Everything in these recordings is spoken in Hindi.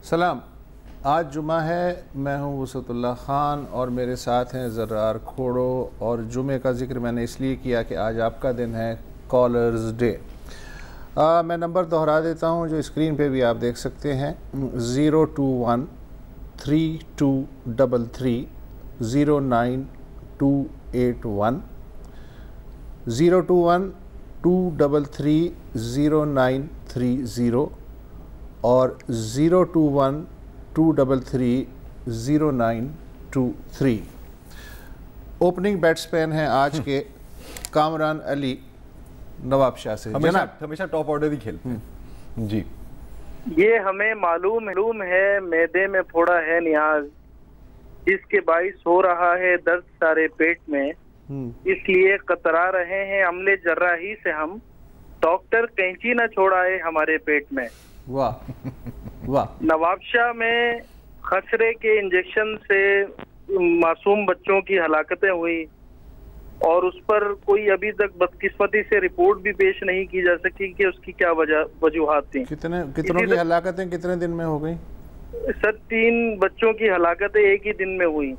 सलाम। आज जुमा है, मैं हूँ वसतुल्लाह ख़ान और मेरे साथ हैं ज़र्रार खोड़ो। और जुमे का ज़िक्र मैंने इसलिए किया कि आज आपका दिन है कॉलर्स डे। मैं नंबर दोहरा देता हूँ जो स्क्रीन पे भी आप देख सकते हैं, 021-3233-09281, 021-233-0930 और 021-233-0923। ओपनिंग बैट्समैन हैं आज के कामरान अली नवाबशाह से। हमेशा टॉप ऑर्डर ही खेलते हैं जी। ये हमें मालूम है मैदे में फोड़ा है नियाज, जिसके बाइस हो रहा है दर्द सारे पेट में, इसलिए कतरा रहे हैं अमले जर्राही से हम, डॉक्टर कैंची न छोड़ाए हमारे पेट में। वाह वाह। नवाबशाह में खसरे के इंजेक्शन से मासूम बच्चों की हलाकतें हुई और उस पर कोई अभी तक बदकिस्मती से रिपोर्ट भी पेश नहीं की जा सकी कि उसकी क्या वजूहात थी। कितनों की हलाकतें कितने दिन में हो गई? सर 3 बच्चों की हलाकतें एक ही दिन में हुई।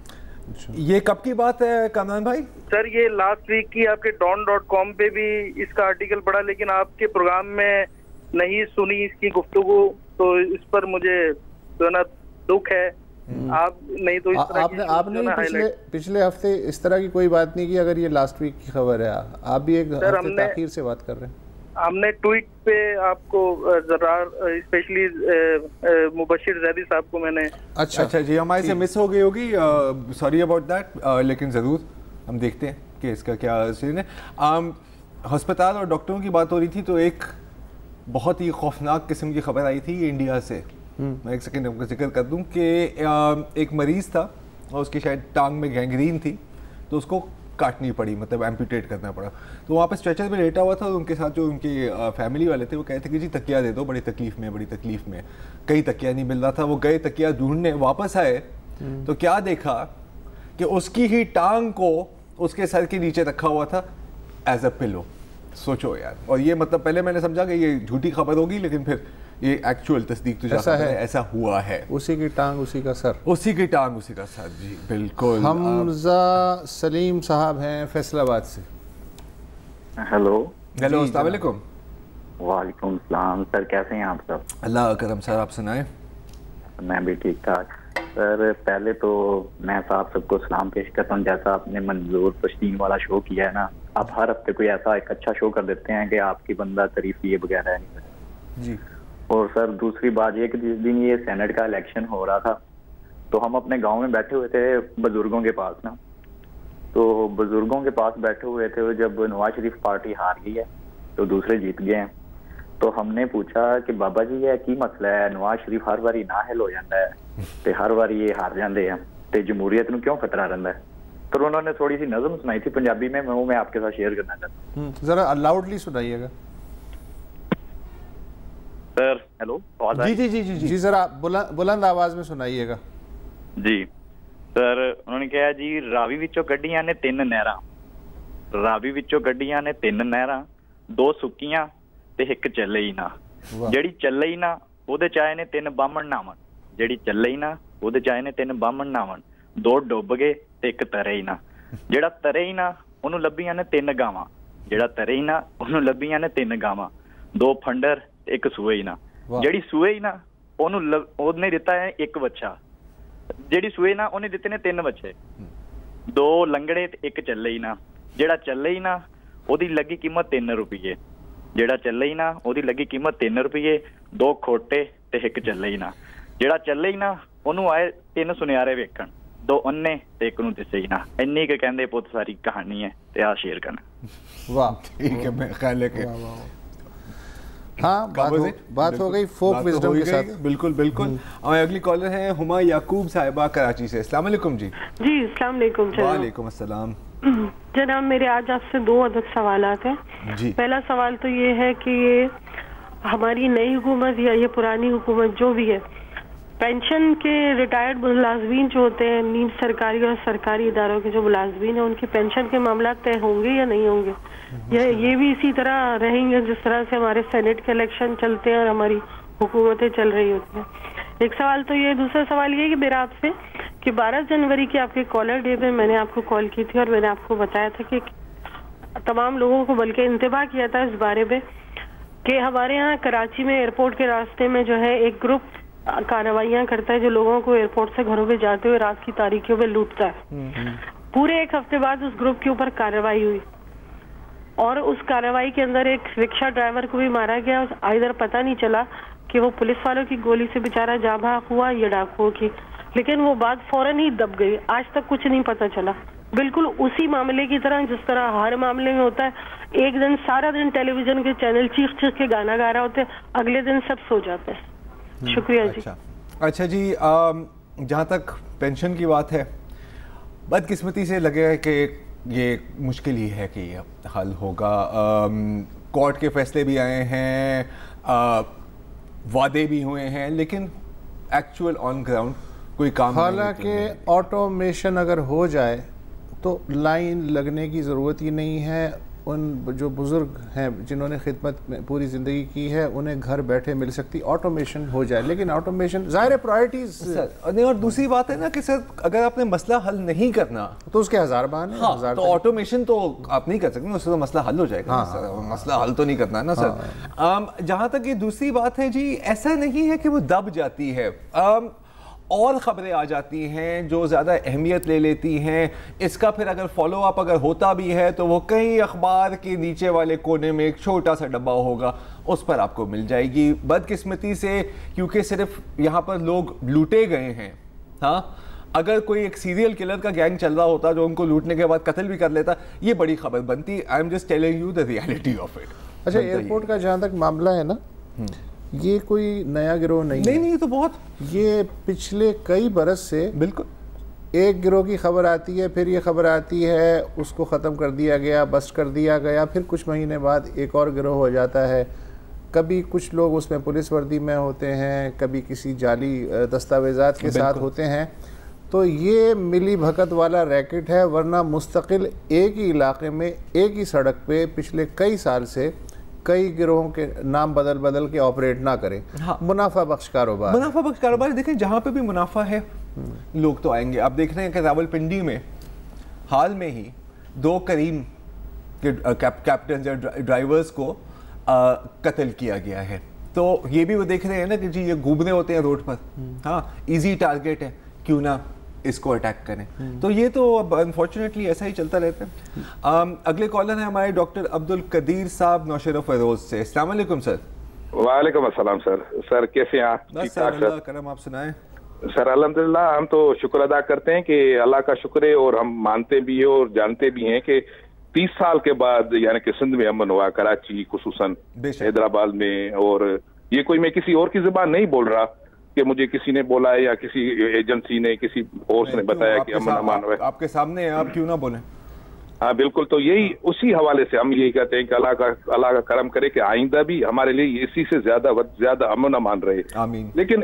ये कब की बात है कामरान भाई? सर ये लास्ट वीक की आपके don.com पे भी इसका आर्टिकल पढ़ा, लेकिन आपके प्रोग्राम में नहीं सुनी इसकी गुफ्तगू, तो इस पर मुझे जो ना दुख है। आप नहीं तो इस तरह आपने पिछले हफ्ते इस तरह की कोई बात नहीं की। अगर ये लास्ट वीक की खबर है, आप भी एक हफ्ते ताखीर से बात कर रहे हैं। हमने ट्वीट पे आपको जरा स्पेशली मुबशिर जैदी साहब को मैंने अच्छा जी, हमारे से मिस हो गई होगी, सॉरी अबाउट दैट, लेकिन ज़रूर हम देखते हैं कि इसका क्या सीन है। अस्पताल और डॉक्टरों की बात हो रही थी तो एक बहुत ही खौफनाक किस्म की खबर आई थी इंडिया से। मैं एक सेकंड आपको जिक्र कर दूं कि एक मरीज़ था और उसकी शायद टांग में गैंग्रीन थी, तो उसको काटनी पड़ी, मतलब एम्पूटेट करना पड़ा। तो वहाँ पे स्ट्रेचर पे लेटा हुआ था और उनके साथ जो उनके फैमिली वाले थे वो कहते कि जी तकिया दे दो, बड़ी तकलीफ़ में। कहीं तकिया नहीं मिल रहा था। वो गए तकिया ढूंढने, वापस आए तो क्या देखा कि उसकी ही टांग को उसके सर के नीचे रखा हुआ था एज अ पिलो। सोचो यार। और ये मतलब पहले मैंने समझा कि ये झूठी खबर होगी, लेकिन फिर ये एक्चुअल तस्दीक तो ऐसा है, ऐसा हुआ है। उसी की टांग उसी का सर, उसी की टांग उसी का सर जी, बिल्कुल। हमजा सलीम साहब हैं फैसलाबाद से। हेलो अस्सलाम वालेकुम। वालेकुम सलाम सर, कैसे हैं आप सब? अल्लाह करम सर, आप सुनाएं। मैं भी ठीक ठाक सर। पहले तो मैं साहब सबको सलाम पेश करता हूँ। जैसा आपने मंजूर पश्तीन वाला शो किया है ना, आप हर हफ्ते कोई ऐसा एक अच्छा शो कर देते हैं कि आपकी बंदा तारीफ ये बगैर है नहीं जी। और सर दूसरी बात ये कि जिस दिन ये सेनेट का इलेक्शन हो रहा था तो हम अपने गांव में बैठे हुए थे बुजुर्गों के पास ना, तो बुजुर्गों के पास बैठे हुए थे। जब नवाज शरीफ पार्टी हार गई है तो दूसरे जीत गए हैं, तो हमने पूछा कि बाबा जी ये की मसला है, नवाज शरीफ हर बारी नाहल हो जाता है तो हर बारी ये हार जाते हैं तो जमहूरियत में क्यों खतरा रहता है? तो उन्होंने थोड़ी सी नज़म सुनाई थी पंजाबी में, वो मैं आपके साथ शेयर करना चाहता हूँ। जरा लाउडली सुनाइएगा सर। हेलो जी जरा बुलंद आवाज में सुनाइएगा जी। सर उन्होंने कहा जी, रावी विचों कड्डियां ने 3 नहरां, रावी विचों कड्डियां ने 3 नहरां, 2 सुक्कियां ते 1 ਚੱਲੇ ਹੀ ਨਾ। ਜਿਹੜੀ ਚੱਲੇ ਹੀ ਨਾ ਉਹਦੇ ਚ ਆਏ ਨੇ 3 ਬਾਹਮਣ ਨਾਵਣ, ਜਿਹੜੀ ਚੱਲੇ ਹੀ ਨਾ ਉਹਦੇ ਚ ਆਏ ਨੇ 3 ਬਾਹਮਣ ਨਾਵਣ, 2 ਡੁੱਬ ਗਏ ਤੇ 1 ਤਰੇ ਹੀ ਨਾ। ਜਿਹੜਾ ਤਰੇ ਹੀ ਨਾ ਉਹਨੂੰ ਲੱਭੀਆਂ ਨੇ 3 ਗਾਵਾਂ, ਜਿਹੜਾ ਤਰੇ ਹੀ ਨਾ ਉਹਨੂੰ ਲੱਭੀਆਂ ਨੇ 3 ਗਾਵਾਂ, 2 ਫੰਡਰ ਤੇ 1 ਸੂਏ ਹੀ ਨਾ। ਜਿਹੜੀ ਸੂਏ ਹੀ ਨਾ ਉਹਨੇ ਦਿੱਤਾ ਹੈ 1 ਬੱਚਾ, ਜਿਹੜੀ ਸੂਏ ਨਾ ਉਹਨੇ ਦਿੱਤੇ ਨੇ 3 ਬੱਚੇ, 2 ਲੰਗੜੇ ਤੇ 1 ਚੱਲੇ ਹੀ ਨਾ। ਜਿਹੜਾ ਚੱਲੇ ਹੀ ਨਾ ਉਹਦੀ ਲੱਗੀ ਕੀਮਤ 3 ਰੁਪਏ, ਜਿਹੜਾ ਚੱਲੇ ਹੀ ਨਾ ਉਹਦੀ ਲੱਗੀ ਕੀਮਤ 3 ਰੁਪਏ, 2 ਖੋਟੇ ਤੇ 1 ਚੱਲੇ ਹੀ ਨਾ। ਜਿਹੜਾ ਚੱਲੇ ਹੀ ਨਾ ਉਹਨੂੰ ਆਏ 3 ਸੁਨਿਆਰੇ ਵੇਖਣ, 2 ਅੰਨੇ ਤੇ 1 ਨੂੰ ਦਿਸੇ ਹੀ ਨਾ। ਇੰਨੀ ਕੁ ਕਹਿੰਦੇ ਪੁੱਤ ਸਾਰੀ ਕਹਾਣੀ ਹੈ ਤੇ ਆ ਸ਼ੇਅਰ करना। वाह ठीक है, मैं ख्याल है कि हाँ बात हो गई फोक विजडम के साथ। बिल्कुल हमारे अगली कॉलर है हुमा याकूब साहिबा कराची से। अस्सलाम वालेकुम जी। जी अस्सलाम वालेकुम। वालेकुम अस्सलाम। जनाब मेरे आज आपसे 2 अदद सवालात हैं जी। पहला सवाल तो ये है कि ये हमारी नई हुकूमत या ये पुरानी हुकूमत जो भी है, पेंशन के रिटायर्ड मुलाजमीन जो होते हैं, नीम सरकारी और सरकारी इदारों के जो मुलाजमीन हैं, उनके पेंशन के मामला तय होंगे या नहीं होंगे? ये भी इसी तरह रहेंगे जिस तरह से हमारे सेनेट के इलेक्शन चलते हैं और हमारी हुकूमतें चल रही होती हैं? एक सवाल तो ये, दूसरा सवाल ये कि मेरा आपसे कि 12 जनवरी के आपके कॉलर डे पे मैंने आपको कॉल की थी और मैंने आपको बताया था कि तमाम लोगों को बल्कि इंतबाह किया था इस बारे में कि हमारे यहाँ कराची में एयरपोर्ट के रास्ते में जो है एक ग्रुप कार्रवाइयाँ करता है जो लोगों को एयरपोर्ट से घरों पे जाते हुए रात की तारीखियों में लूटता है। पूरे एक हफ्ते बाद उस ग्रुप के ऊपर कार्रवाई हुई और उस कार्रवाई के अंदर एक रिक्शा ड्राइवर को भी मारा गया। इधर पता नहीं चला कि वो पुलिस वालों की गोली से बेचारा जाँ भाग हुआ या डाकुओं की, लेकिन वो बात फौरन ही दब गई। आज तक कुछ नहीं पता चला। बिल्कुल उसी मामले की तरह जिस तरह हर मामले में होता है, एक दिन सारा दिन टेलीविजन के चैनल चीख चीख के गाना गा रहे होते हैं, अगले दिन सब सो जाते हैं। शुक्रिया जी। अच्छा जी, जहाँ तक पेंशन की बात है, बदकिस्मती से लगे कि ये मुश्किल ही है कि ये हल होगा। कोर्ट के फैसले भी आए हैं, वादे भी हुए हैं, लेकिन एक्चुअल ऑन ग्राउंड कोई काम नहीं। हालांकि ऑटोमेशन अगर हो जाए तो लाइन लगने की ज़रूरत ही नहीं है। उन जो बुज़ुर्ग हैं जिन्होंने खिदमत में पूरी ज़िंदगी की है उन्हें घर बैठे मिल सकती, ऑटोमेशन हो जाए। लेकिन ऑटोमेशन ज़ाहिर प्रायोरिटीज नहीं। और दूसरी बात है ना कि सर, अगर आपने मसला हल नहीं करना तो उसके हज़ार बहाने। हाँ, तो ऑटोमेशन तो आप नहीं कर सकते, उससे तो मसला हल हो जाएगा। हाँ, सर, मसला हल तो नहीं करना है ना सर। हाँ। जहाँ तक ये दूसरी बात है जी, ऐसा नहीं है कि वो दब जाती है, और ख़बरें आ जाती हैं जो ज़्यादा अहमियत ले लेती हैं। इसका फिर अगर फॉलो अप अगर होता भी है तो वो कहीं अखबार के नीचे वाले कोने में एक छोटा सा डब्बा होगा, उस पर आपको मिल जाएगी। बदकिस्मती से क्योंकि सिर्फ यहाँ पर लोग लूटे गए हैं, हाँ, अगर कोई एक सीरियल किलर का गैंग चल रहा होता जो उनको लूटने के बाद कत्ल भी कर लेता, ये बड़ी खबर बनती। I am just telling you the reality of it. अच्छा, एयरपोर्ट का जहाँ तक मामला है ना, ये कोई नया गिरोह नहीं है। नहीं, तो बहुत, ये पिछले कई बरस से बिल्कुल एक गिरोह की खबर आती है, फिर ये खबर आती है उसको ख़त्म कर दिया गया, बस्ट कर दिया गया, फिर कुछ महीने बाद एक और गिरोह हो जाता है। कभी कुछ लोग उसमें पुलिस वर्दी में होते हैं, कभी किसी जाली दस्तावेज़ात के साथ होते हैं। तो ये मिली भगत वाला रैकेट है, वरना मुस्तकिल एक ही इलाके में एक ही सड़क पे पिछले कई साल से कई गिरोहों के नाम बदल बदल के ऑपरेट ना करें। हाँ। मुनाफा बख्श कारोबार देखें, जहाँ पे भी मुनाफा है लोग तो आएंगे। आप देख रहे हैं कि रावलपिंडी में हाल में ही 2 करीम के कैप्टन या ड्राइवर्स को कत्ल किया गया है। तो ये भी वो देख रहे हैं ना कि जी ये घूमने होते हैं रोड पर, हाँ, इजी टारगेट है, क्यों ना इसको अटैक करें। तो ये तो अब अनफॉर्चुनेटली ऐसा ही चलता रहता है। अगले कॉलर हैं हमारे डॉक्टर अब्दुल कदीर साहब नौशेरा फरोज से। अस्सलाम वालेकुम सर। वालेकुम अस्सलाम सर। सर कैसे हैं आप? बस सर, अल्लाह करम, आप सुनाएं। सर अल्हम्दुलिल्लाह, हम तो शुक्र अदा करते हैं कि अल्लाह का शुक्र है, और हम मानते भी हैं और जानते भी हैं कि 30 साल के बाद यानी कि सिंध में अमन हुआ, कराची खुसूसन, हैदराबाद में। और ये कोई मैं किसी और की जुबान नहीं बोल रहा कि मुझे किसी ने बोला है या किसी एजेंसी ने, किसी फोर्स ने बताया कि अमन अमान है। आपके सामने है, आप क्यों ना बोले। हाँ बिल्कुल, तो यही उसी हवाले से हम यही कहते हैं कि अल्लाह का करम करे कि आइंदा भी हमारे लिए इसी से ज्यादा अमन अमान रहे। आमीन। लेकिन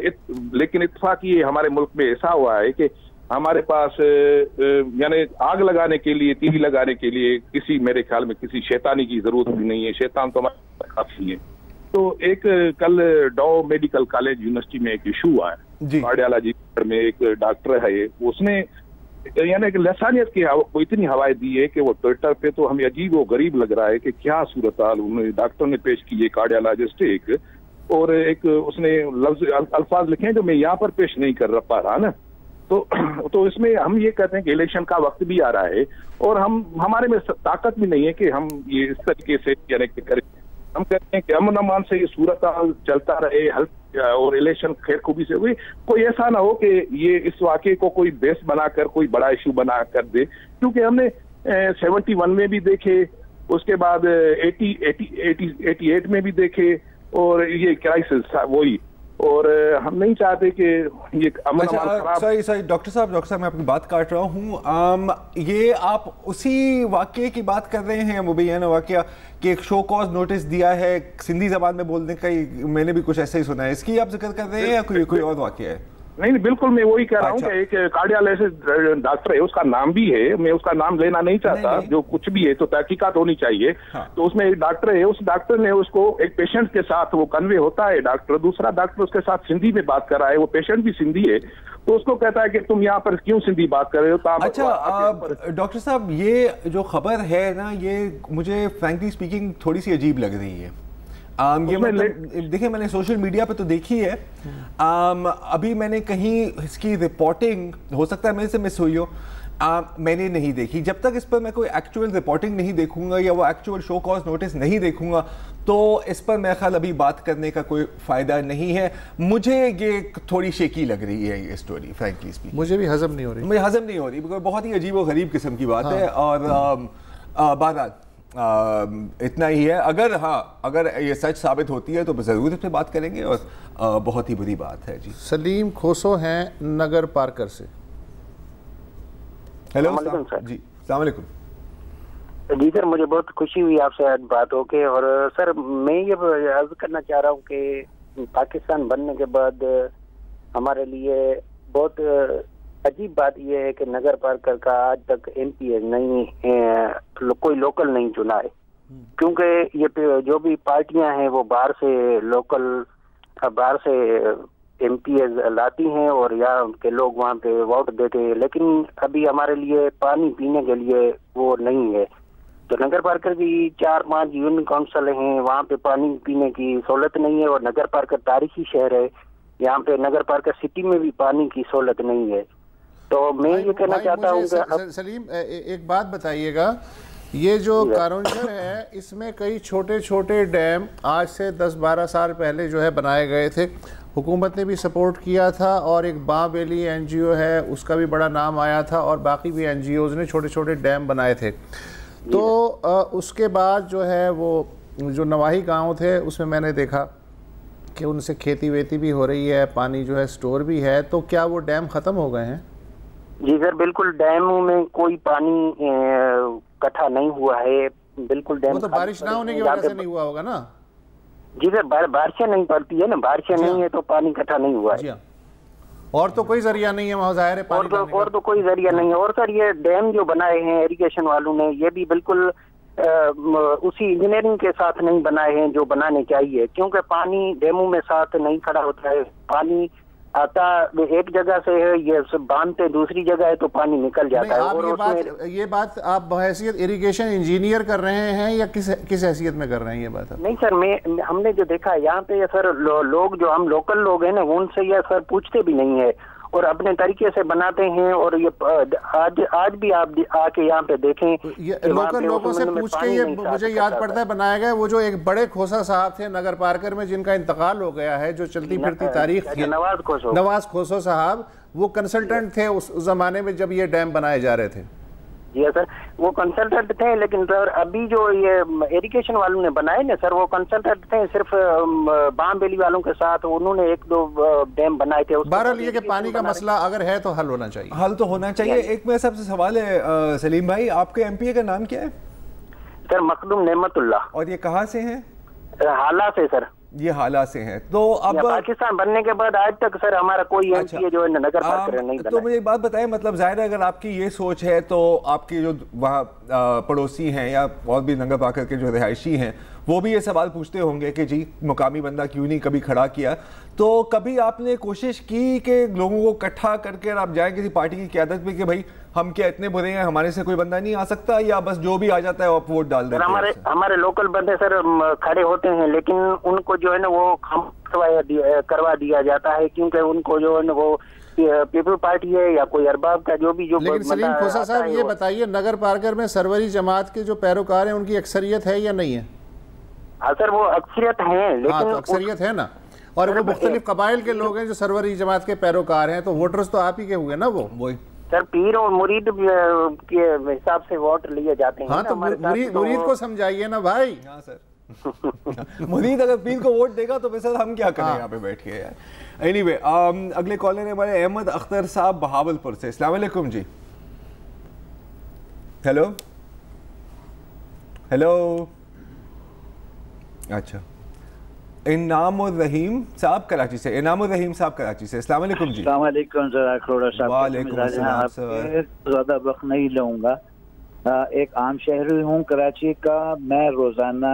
इत्तेफाक ये हमारे मुल्क में ऐसा हुआ है कि हमारे पास यानी आग लगाने के लिए, तीली लगाने के लिए किसी, मेरे ख्याल में किसी शैतानी की जरूरत भी नहीं है। शैतान तो हमारे काफी है। तो एक कल डॉ मेडिकल कॉलेज यूनिवर्सिटी में एक इशू आया, कार्डियोलॉजी में एक डॉक्टर है, उसने यानी कि लसानियत की वो इतनी हवाएं दी है कि वो ट्विटर पे तो हमें अजीब व गरीब लग रहा है कि क्या सूरत हाल उन्होंने डॉक्टर ने पेश की है, कार्डियोलॉजिस्ट एक, और एक उसने अल्फाज लिखे हैं जो मैं यहाँ पर पेश नहीं कर पा रहा ना। तो इसमें हम ये कहते हैं कि इलेक्शन का वक्त भी आ रहा है और हमारे में ताकत भी नहीं है कि हम ये इस तरीके से यानी कि करें। हम कहते हैं कि अमन अमान से ये सूरत हाल चलता रहे और इलेक्शन खैर खूबी से हुई। कोई ऐसा ना हो कि ये इस वाक़े को कोई बेस बनाकर कोई बड़ा इशू बना कर दे, क्योंकि हमने 71 में भी देखे, उसके बाद 88 में भी देखे, और ये क्राइसिस वही, और हम नहीं चाहते कि ये अमन खराब। सॉरी डॉक्टर साहब मैं आपकी बात काट रहा हूँ। ये आप उसी वाक़े की बात कर रहे हैं, मुबैना वाक़या कि एक शो कॉज नोटिस दिया है सिंधी ज़बान में बोलने का, मैंने भी कुछ ऐसा ही सुना है, इसकी आप जिक्र कर रहे हैं या कोई और वाक़या है? नहीं बिल्कुल, मैं वही कह रहा हूँ कि एक कार्डियोलाइसिस डॉक्टर है, उसका नाम भी है, मैं उसका नाम लेना नहीं चाहता, जो कुछ भी है तो तहकीकात होनी चाहिए। तो उसमें एक डॉक्टर है, उस डॉक्टर ने उसको एक पेशेंट के साथ वो कन्वे होता है डॉक्टर, दूसरा डॉक्टर उसके साथ सिंधी में बात कर रहा है, वो पेशेंट भी सिंधी है, तो उसको कहता है कि तुम यहाँ पर क्यों सिंधी बात कर रहे हो। अच्छा डॉक्टर साहब, ये जो खबर है ना, ये मुझे फ्रैंकली स्पीकिंग थोड़ी सी अजीब लग रही है। ये मतलब देखिए, मैंने सोशल मीडिया पे तो देखी है, अभी मैंने कहीं इसकी रिपोर्टिंग हो सकता है मेरे से मिस हुई हो, मैंने नहीं देखी। जब तक इस पर मैं कोई एक्चुअल रिपोर्टिंग नहीं देखूंगा या वो एक्चुअल शो कॉज नोटिस नहीं देखूंगा, तो इस पर मेरा ख्याल अभी बात करने का कोई फायदा नहीं है। मुझे ये थोड़ी शेकी लग रही है ये स्टोरी, फ्रैंकली स्पीकिंग। मुझे भी हजम नहीं हो रही, मुझे हजम नहीं हो रही, बिकॉज बहुत ही अजीब और गरीब किस्म की बात है। और बहरहाल इतना ही है। अगर ये सच साबित होती है तो ज़रूर इस पर बात करेंगे, और बहुत ही बुरी बात है जी। सलीम खोसो हैं नगर पार्कर से। Hello sir. जी, अस्सलाम वालेकुम। जी सर, मुझे बहुत खुशी हुई आपसे आज बात होके। और सर मैं ये अर्ज करना चाह रहा हूँ कि पाकिस्तान बनने के बाद हमारे लिए बहुत अजीब बात यह है कि नगर पार्कर का आज तक MP नहीं कोई लोकल नहीं चुना है, क्योंकि ये जो भी पार्टियां हैं वो बाहर से MP लाती हैं और यहाँ के लोग वहाँ पे वोट देते हैं, लेकिन अभी हमारे लिए पानी पीने के लिए वो नहीं है। तो नगर पार्कर की 4-5 यूनियन काउंसिल हैं, वहाँ पे पानी पीने की सहूलत नहीं है। और नगर पार्कर तारीखी शहर है, यहाँ पे नगर पार्कर सिटी में भी पानी की सहूलत नहीं है। तो मैं ये कहना चाहता हूँ कि सलीम एक बात बताइएगा, ये जो कारोंजर है इसमें कई छोटे छोटे डैम आज से 10-12 साल पहले जो है बनाए गए थे, हुकूमत ने भी सपोर्ट किया था, और एक बांबेली NGO है उसका भी बड़ा नाम आया था, और बाकी भी NGOs ने छोटे छोटे डैम बनाए थे। तो उसके बाद जो है वो जो नवाही गांव थे उसमें मैंने देखा कि उनसे खेती वेती भी हो रही है, पानी जो है स्टोर भी है। तो क्या वो डैम ख़त्म हो गए हैं? जी सर, बिल्कुल डैमों में कोई पानी इकट्ठा नहीं हुआ है, बिल्कुल डैम। वो तो बारिश ना होने की वजह से नहीं हुआ होगा ना? जी सर, बारिशें नहीं पड़ती है ना, बारिशें नहीं है तो पानी इकट्ठा नहीं हुआ है। और तो कोई जरिया नहीं है वहाँ, जाहिर है पानी और तो कोई जरिया नहीं है। और सर ये डैम जो बनाए हैं इरिगेशन वालों ने, ये भी बिल्कुल उसी इंजीनियरिंग के साथ नहीं बनाए हैं जो बनाने चाहिए, क्योंकि पानी डैमों में साथ नहीं खड़ा होता है। पानी आता एक जगह से है, ये बांधते दूसरी जगह है तो पानी निकल जाता है। और ये बात आप बहैसियत इरिगेशन इंजीनियर कर रहे हैं या किस हैसियत में कर रहे हैं ये बात? नहीं सर, हमने जो देखा यहाँ पे सर लोग जो हम लोकल लोग हैं ना, उनसे ये सर पूछते भी नहीं है और अपने तरीके से बनाते हैं। और ये आज भी आप आके यहाँ पे देखें, लोकल लोगों से पूछ के ये मुझे याद पड़ता है बनाया गया वो जो एक बड़े खोसा साहब थे नगर पार्कर में, जिनका इंतकाल हो गया है, जो चलती फिरती तारीख थी, नवाज खोसो साहब, वो कंसल्टेंट थे उस जमाने में जब ये डैम बनाए जा रहे थे। जी सर, वो कंसल्टेंट थे, लेकिन सर अभी जो ये इरिगेशन वालों ने बनाए ना सर, वो कंसल्टेंट थे सिर्फ बांबेली वालों के साथ, उन्होंने 1-2 डैम बनाए थे। बहरहाल ये कि पानी का मसला अगर है तो हल होना चाहिए, हल तो होना चाहिए। एक मेरा सबसे सवाल है सलीम भाई, आपके MP का नाम क्या है? सर मखदूम नेमतुल्ला। और ये कहाँ से हैं? हाला से सर। ये हाला से हैं। तो अब पाकिस्तान बनने के बाद आज तक सर हमारा कोई MP जो है नगर पार्कर नहीं बना। तो मुझे एक बात बताएं, मतलब जाहिर है अगर आपकी ये सोच है तो आपके जो वहाँ पड़ोसी हैं या और भी नगर पार्कर के जो रिहायशी हैं वो भी ये सवाल पूछते होंगे कि जी मुकामी बंदा क्यों नहीं कभी खड़ा किया। तो कभी आपने कोशिश की कि लोगों को इकट्ठा करके आप जाए किसी पार्टी की क़यादत में कि भाई हम क्या इतने बुरे हैं, हमारे से कोई बंदा नहीं आ सकता, या बस जो भी आ जाता है आप वोट डाल देते हैं? हमारे लोकल बंदे सर खड़े होते हैं, लेकिन उनको जो है ना वो करवा दिया जाता है, क्योंकि उनको जो है ना वो पीपल पार्टी है या कोई अरबाब का जो भी। लेकिन सलीम खोसा साहब ये बताइए, नगर पार्कर में सरवरी जमात के जो पैरोकार हैं उनकी अक्सरियत है या नहीं है? हाँ सर, वो अक्सरियत है, लेकिन तो अक्सरियत है ना, और वो मुख्तलिफ कबाइल के लोग हैं जो सरवरी जमात के पैरोकार हैं, तो वोटर्स तो आप ही के हुए ना। वो वही सर पीर और मुरीद के हिसाब से वोट लिए जाते हैं। हाँ तो मुरीद को समझाइए ना भाई। हाँ सर मुरीद अगर पीर को वोट देगा तो सर हम क्या करें यहाँ पे बैठ के यार। एनीवे अगले कॉलर है हमारे अहमद अख्तर साहब बहावलपुर से। अस्सलाम वालेकुम जी। Hello hello. अच्छा इनाम और रहीम साहब कराची से। इनाम और रहीम साहब कराची से। अस्सलाम वालेकुम जी। अस्सलाम वालेकुम ज़रा खोड़ा साहब। वालेकुम अस्सलाम सर। ज़्यादा वक्त नहीं लूँगा। एक आम शहरी हूँ कराची का। मैं रोज़ाना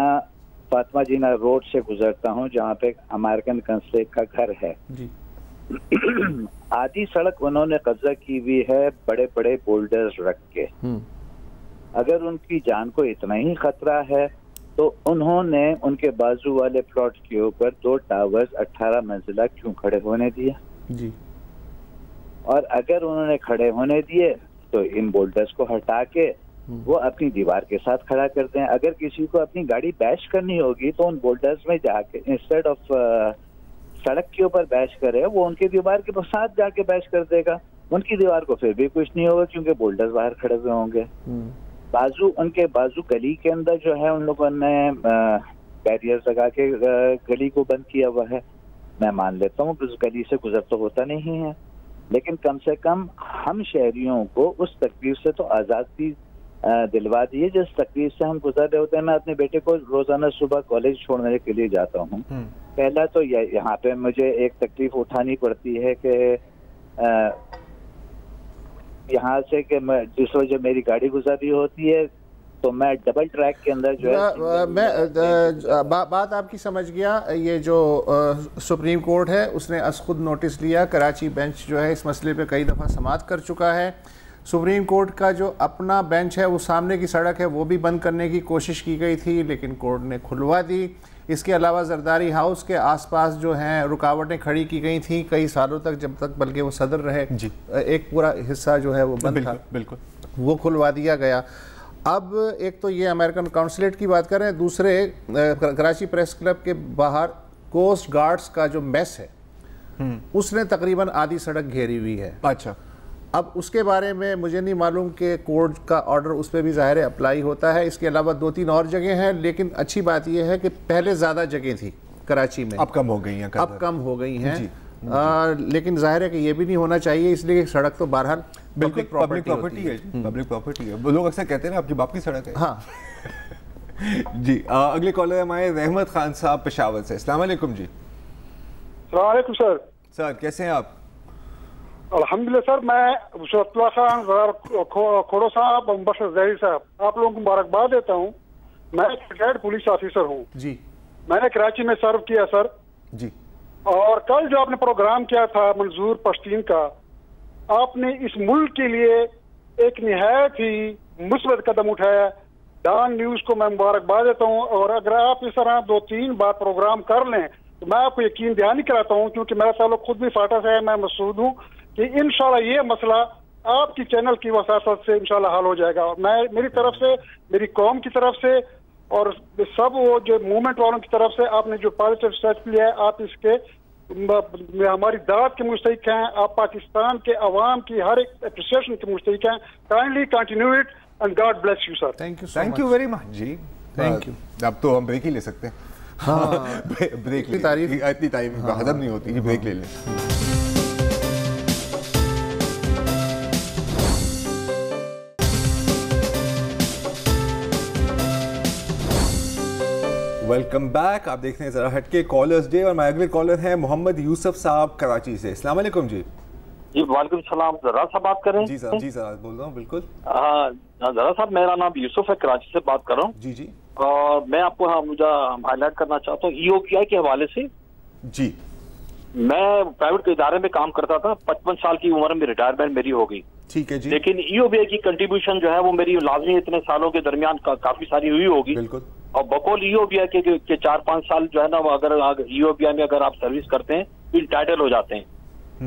फातिमा जीना रोड से गुजरता हूँ जहाँ पे अमेरिकन कंसुलेट का घर है जी। आधी सड़क उन्होंने कब्जा की हुई है बड़े बड़े बोल्डर्स रख के। अगर उनकी जान को इतना ही खतरा है तो उन्होंने उनके बाजू वाले प्लॉट के ऊपर 2 टावर्स 18 मंजिला क्यों खड़े होने दिया जी? और अगर उन्होंने खड़े होने दिए तो इन बोल्डर्स को हटा के वो अपनी दीवार के साथ खड़ा करते हैं। अगर किसी को अपनी गाड़ी बैश करनी होगी तो उन बोल्डर्स में जाके इंस्टेड ऑफ सड़क के ऊपर बैश करे वो उनकी दीवार के साथ जाके बैश कर देगा। उनकी दीवार को फिर भी कुछ नहीं होगा क्योंकि बोल्डर्स बाहर खड़े हुए होंगे। उनके बाजू गली के अंदर जो है उन लोगों ने बैरियर लगा के गली को बंद किया हुआ है। मैं मान लेता हूँ उस गली से गुजर तो होता नहीं है, लेकिन कम से कम हम शहरियों को उस तकलीफ से तो आज़ादी दिलवा दी है जिस तकलीफ से हम गुजर रहे होते हैं। मैं अपने बेटे को रोजाना सुबह कॉलेज छोड़ने के लिए जाता हूँ। पहला तो यहाँ पे मुझे एक तकलीफ उठानी पड़ती है कि यहाँ से कि जिस वजह मेरी गाड़ी गुजर रही होती है तो मैं डबल ट्रैक के अंदर जो है मैं बात आपकी समझ गया। ये जो सुप्रीम कोर्ट है उसने खुद नोटिस लिया। कराची बेंच जो है इस मसले पे कई दफ़ा समाअत कर चुका है। सुप्रीम कोर्ट का जो अपना बेंच है वो सामने की सड़क है वो भी बंद करने की कोशिश की गई थी लेकिन कोर्ट ने खुलवा दी। इसके अलावा जरदारी हाउस के आसपास जो हैं रुकावटें खड़ी की गई थी कई सालों तक, जब तक बल्कि वो सदर रहे जी। एक पूरा हिस्सा जो है वो बंद था, बिल्कुल वो खुलवा दिया गया। अब एक तो ये अमेरिकन काउंसलेट की बात कर रहे हैं, दूसरे कराची प्रेस क्लब के बाहर कोस्ट गार्ड्स का जो मेस है उसने तकरीबन आधी सड़क घेरी हुई है। अच्छा, अब उसके बारे में मुझे नहीं मालूम कि कोर्ट का ऑर्डर उस पर भी ज़ाहिर अप्लाई होता है। इसके अलावा 2-3 और जगह हैं, लेकिन अच्छी बात यह है कि पहले ज़्यादा जगह थी कराची में, अब कम हो गई हैं। अब कम हो गई हैं, लेकिन जाहिर है कि ये भी नहीं होना चाहिए, इसलिए सड़क तो बहरहाल पब्लिक प्रॉपर्टी है। पब्लिक प्रॉपर्टी है, वो लोग अक्सर कहते हैं ना आपकी बाप की सड़क है। हाँ जी। अगले कॉलर हमारे रहमत खान साहब पेशावर से। अस्सलाम वालेकुम जी। अस्सलाम वालेकुम सर। सर कैसे हैं आप? अल्हम्दुलिल्लाह सर। मैं शरतुल्लाह खान खोड़ो साहब और मुबशर जहीर साहब आप लोगों को मुबारकबाद देता हूँ। मैं रिटायर्ड पुलिस ऑफिसर हूँ जी। मैंने कराची में सर्व किया सर जी। और कल जो आपने प्रोग्राम किया था मंजूर पश्तीन का, आपने इस मुल्क के लिए एक निहायत ही मुस्बत कदम उठाया। डॉन न्यूज को मैं मुबारकबाद देता हूँ। और अगर आप इस तरह 2-3 बार प्रोग्राम कर लें तो मैं आपको यकीन दहानी कराता हूँ, क्योंकि मेरा ताल्लुक खुद भी फाटा से है, मैं मसूद हूँ कि इंशाल्लाह ये मसला आपकी चैनल की वसासत से इंशाल्लाह हल हो जाएगा। और मैं मेरी तरफ से, मेरी कौम की तरफ से और सब वो जो मूवमेंट वालों की तरफ से आपने जो पॉजिटिव स्टेप लिया है, आप इसके हमारी दाद के मुस्तहिक हैं। आप पाकिस्तान के अवाम की हर एक अप्रिसिएशन के मुस्तहिक हैं। Kindly continue it and God bless you sir. Thank you very much जी। Thank you. अब तो हम ब्रेक ही ले सकते हैं। हाँ ब्रेक की तारीफ इतनी टाइम हजम नहीं होती कि ब्रेक ले लें। Welcome back. आप देख रहे हैं जरा हटके कॉलर्स डे और हमारे अगले कॉलर हैं मोहम्मद यूसुफ साहब कराची से। अस्सलाम वालेकुम जी। जी वालेकुम सलाम। जरा साहब बात कर रहे हैं? जी सर, जी सर बोल रहा हूँ बिल्कुल। जरा साहब मेरा नाम यूसुफ है, कराची से बात कर रहा हूँ। जी जी। और मैं आपको मुझे हाईलाइट करना चाहता हूँ EOPI के हवाले से। जी। मैं प्राइवेट के इदारे में काम करता था, 55 साल की उम्र में रिटायरमेंट मेरी हो गई। ठीक है जी। लेकिन EOPI की कंट्रीब्यूशन जो है वो मेरी लाजमी इतने सालों के दरमियान काफी सारी हुई होगी। बिल्कुल। और बकौल EOPI के 4-5 साल जो है ना, अगर EOPI में अगर आप सर्विस करते हैं तो इंटाइटल हो जाते हैं।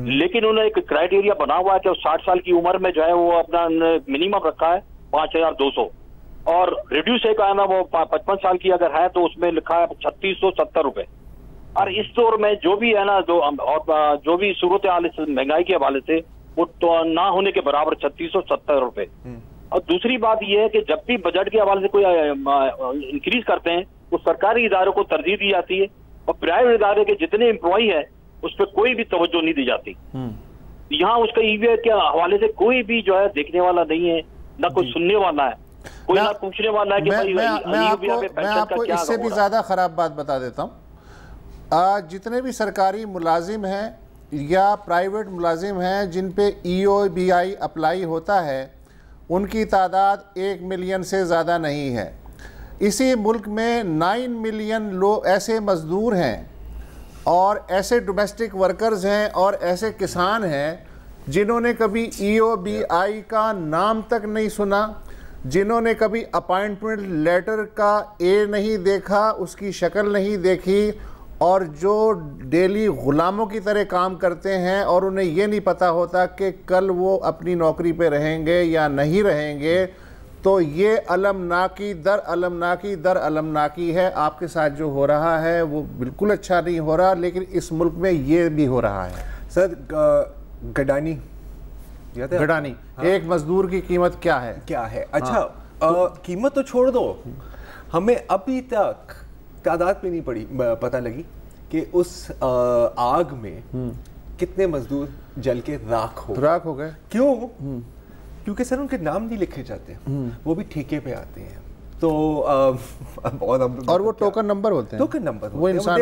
लेकिन उन्होंने एक क्राइटेरिया बना हुआ है कि 60 साल की उम्र में जो है वो अपना मिनिमम रखा है 5200 और रिड्यूस है का ना वो 55 साल की अगर है तो उसमें लिखा है 3670 रुपए। और इस दौर में जो भी है ना जो भी सूरत हाल महंगाई के हवाले से वो तो ना होने के बराबर 3670 रुपए। और दूसरी बात यह है कि जब भी बजट के हवाले से कोई इंक्रीज करते हैं वो सरकारी इदारों को तरजीह दी जाती है और प्राइवेट इदारे के जितने एम्प्लॉई है उस पर कोई भी तवज्जो नहीं दी जाती। यहाँ उसका EOPI के हवाले से कोई भी जो है देखने वाला नहीं है, ना कोई सुनने वाला है, कोई ना पूछने वाला है कि मैं आपको इससे भी ज्यादा खराब बात बता देता हूँ। आज जितने भी सरकारी मुलाजिम हैं या प्राइवेट मुलाजिम हैं जिन पे EOBI अप्लाई होता है, उनकी तादाद 1 मिलियन से ज़्यादा नहीं है। इसी मुल्क में 9 मिलियन लोग ऐसे मज़दूर हैं और ऐसे डोमेस्टिक वर्कर्स हैं और ऐसे किसान हैं जिन्होंने कभी EOBI का नाम तक नहीं सुना, जिन्होंने कभी अपॉइंटमेंट लेटर का ए नहीं देखा, उसकी शक्ल नहीं देखी, और जो डेली ग़ुलामों की तरह काम करते हैं और उन्हें ये नहीं पता होता कि कल वो अपनी नौकरी पे रहेंगे या नहीं रहेंगे। तो ये अलमनाकी दर अलमनाकी दर अलमनाकी है। आपके साथ जो हो रहा है वो बिल्कुल अच्छा नहीं हो रहा, लेकिन इस मुल्क में ये भी हो रहा है। सर गडानी गडानी, हाँ। एक मजदूर की कीमत क्या है? अच्छा, हाँ। कीमत तो छोड़ दो, हमें अभी तक तादाद पे नहीं पता लगी कि उस आग में कितने मजदूर जल के राख हो गए। क्यों? क्योंकि सर उनके नाम नहीं लिखे जाते, वो भी ठेके पे आते हैं। तो और वो टोकन नंबर होते हैं, टोकन नंबर, वो इंसान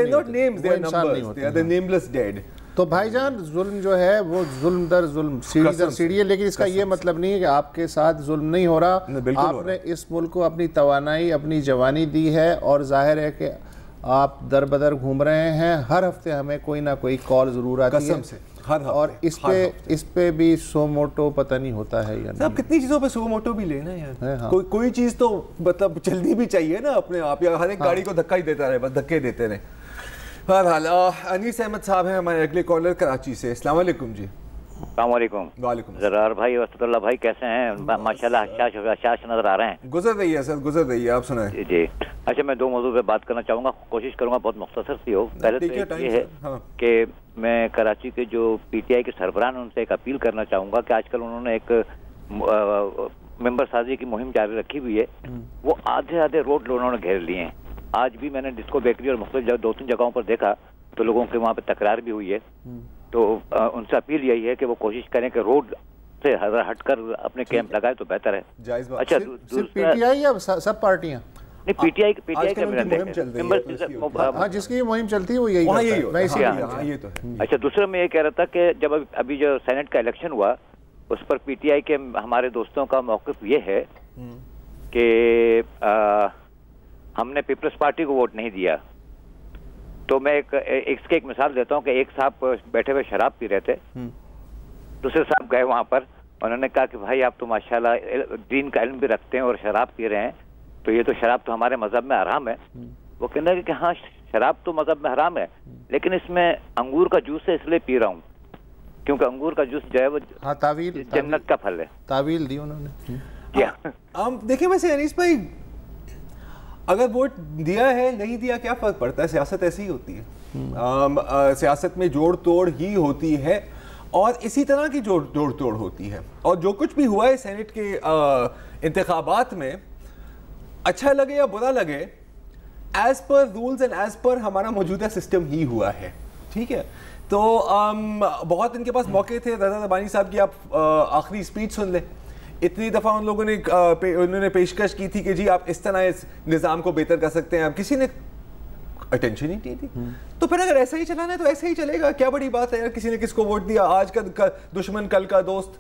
नहीं होते। तो भाईजान जुल्म जो है वो जुल्म दर जुल्म, सीढ़ी दर सीढ़ी है, लेकिन इसका ये मतलब नहीं है कि आपके साथ जुल्म नहीं हो रहा। आपने इस मुल्क को अपनी तवानाई, अपनी जवानी दी है और जाहिर है कि आप दर बदर घूम रहे हैं। हर हफ्ते हमें कोई ना कोई कॉल ज़रूर आती है से, और इस पे भी सो मोटो पता नहीं होता है या नहीं। कितनी चीज़ों पे सो मोटो भी लेना यार, हाँ। कोई चीज़ तो मतलब चलनी भी चाहिए ना अपने आप, या हर एक गाड़ी को धक्का ही देता रहे, बस धक्के देते रहे। बहरहाल अनीस अहमद साहब हैं हमारे अगले कॉलर कराची से। अस्सलाम वालेकुम जी। अस्सलाम वालेकुम। वालेकुम। ज़रार भाई, वस्तुल्लाह भाई, कैसे हैं? माशाल्लाह हशाश नजर आ रहे हैं। गुजर रही है सर, गुजर रही है, आप सुनाएं। जी। अच्छा, मैं 2 मौजू पे बात करना चाहूँगा, कोशिश करूँगा बहुत मुख्तसर सी हो। पहले तो ये है कि मैं कराची के जो PTI के सरबराह उनसे एक अपील करना चाहूँगा कि आजकल उन्होंने एक मेंबर साजी की मुहिम जारी रखी हुई है। वो आधे रोड उन्होंने घेर लिए हैं। आज भी मैंने डिस्को बेकरी और मुख्तलिफ 2-3 जगहों पर देखा तो लोगों के वहाँ पे तकरार भी हुई है। तो उनसे अपील यही है कि वो कोशिश करें कि रोड से हटकर अपने कैंप लगाए तो बेहतर है। अच्छा, सिर्फ PTI या सब पार्टियाँ? नहीं, PTI हाँ, जिसकी मुहिम चलती है वो यही तो है। अच्छा, दूसरा मैं ये कह रहा था कि जब अभी जो सेनेट का इलेक्शन हुआ उस पर PTI के हमारे दोस्तों का मौक़िफ़ ये है कि हमने पीपल्स पार्टी को वोट नहीं दिया। तो मैं इसके एक मिसाल देता हूँ कि एक साहब बैठे हुए शराब पी रहे थे, दूसरे साहब गए वहाँ पर, उन्होंने कहा कि भाई आप तो माशाल्लाह दीन का इल्म भी रखते हैं और शराब पी रहे हैं, तो ये तो शराब तो हमारे मजहब में हराम है। वो कहने लगे कि हाँ, शराब तो मजहब में हराम है, लेकिन इसमें अंगूर का जूस है इसलिए पी रहा हूँ, क्योंकि अंगूर का जूस जो है वो जन्नत का फल है। तावील दी उन्होंने। क्या देखिए, वैसे अनीस भाई, अगर वोट दिया है नहीं दिया क्या फर्क पड़ता है, सियासत ऐसी ही होती है। सियासत में जोड़ तोड़ ही होती है और इसी तरह की जोड़ तोड़ होती है। और जो कुछ भी हुआ है सेनेट के इंतखाबात में, अच्छा लगे या बुरा लगे, as per rules and as per हमारा मौजूदा सिस्टम ही हुआ है। ठीक है, तो बहुत इनके पास मौके थे। रज़ा ज़बानी साहब की आप आखिरी स्पीच सुन लें। इतनी दफ़ा उन लोगों ने उन्होंने पेशकश की थी कि जी आप इस तरह इस निज़ाम को बेहतर कर सकते हैं, अब किसी ने अटेंशन ही नहीं दी। तो फिर अगर ऐसा ही चलाना है तो ऐसा ही चलेगा, क्या बड़ी बात है यार, किसी ने किसको वोट दिया, आज का दुश्मन कल का दोस्त,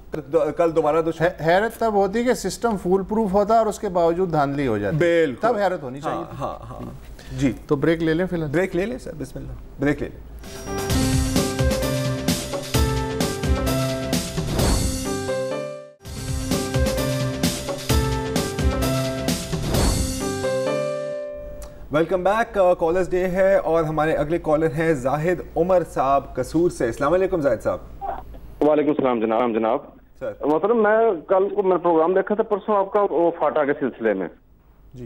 कल दोबारा दुश्मन। हैरत तब होती है कि सिस्टम फूल प्रूफ होता है और उसके बावजूद धांधली हो जाती है, तब हैरत होनी चाहिए। हाँ जी। तो ब्रेक ले लें फिलहाल। ब्रेक ले लें सर, बिस्मिल्लाह, ब्रेक ले लें। Welcome back. कॉलर्स डे है और हमारे अगले कॉलर हैं जाहिद उमर साहब कसूर से। अस्सलाम वालेकुम जाहिद साहब। वालेकुम सलाम जनाब। सर मतलब मैं कल को मैं प्रोग्राम देखा था परसों आपका, वो फाटा के सिलसिले में जी।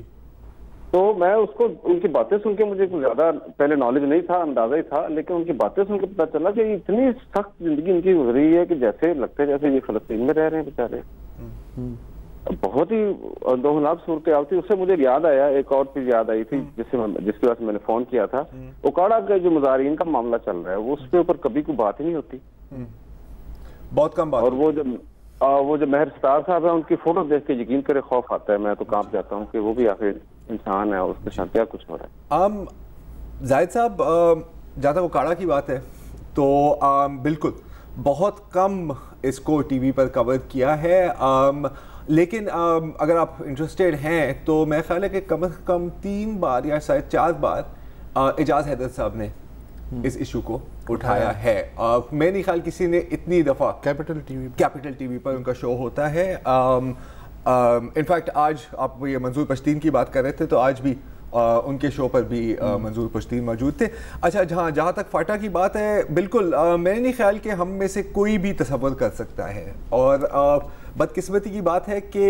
तो मैं उसको उनकी बातें सुन के, मुझे कुछ ज्यादा पहले नॉलेज नहीं था, अंदाजा ही था, लेकिन उनकी बातें सुन के पता चला कि इतनी सख्त जिंदगी इनकी गुजरी है कि जैसे लगते जैसे ये फलस्तीन में रह रहे हैं बेचारे। बहुत ही दोहनाक सूरत हाल थी। उससे मुझे याद आया, एक और चीज याद आई थी जिसकी वजह से मैंने फोन किया था। उकाड़ा का जो मुजाहिरीन का मामला चल रहा है, वो उसके ऊपर कभी कोई बात ही नहीं होती, बहुत कम बात। और वो जो महर स्टार साहब है, उनकी फोटो देख के यकीन करे खौफ आता है। मैं तो कांप जाता हूँ कि वो भी आखिर इंसान है, उसके साथ क्या कुछ हो रहा है। जाहिद साहब, जहाँ तक उकाड़ा की बात है तो बिल्कुल बहुत कम इसको टीवी पर कवर किया है, लेकिन अगर आप इंटरेस्टेड हैं तो मैं ख्याल है कि कम से कम 3 बार या शायद 4 बार एजाज हैदर साहब ने इस इशू को उठाया है। मैं नहीं ख्याल किसी ने इतनी दफ़ा कैपिटल टीवी पर उनका शो होता है। इनफैक्ट आज आप ये मंजूर पश्तीन की बात कर रहे थे तो आज भी उनके शो पर भी मंजूर पश्तीन मौजूद थे। अच्छा, जहाँ तक फाटा की बात है, बिल्कुल मैंने नहीं ख्याल कि हम में से कोई भी तसव्वुर कर सकता है, और बदकिस्मती की बात है कि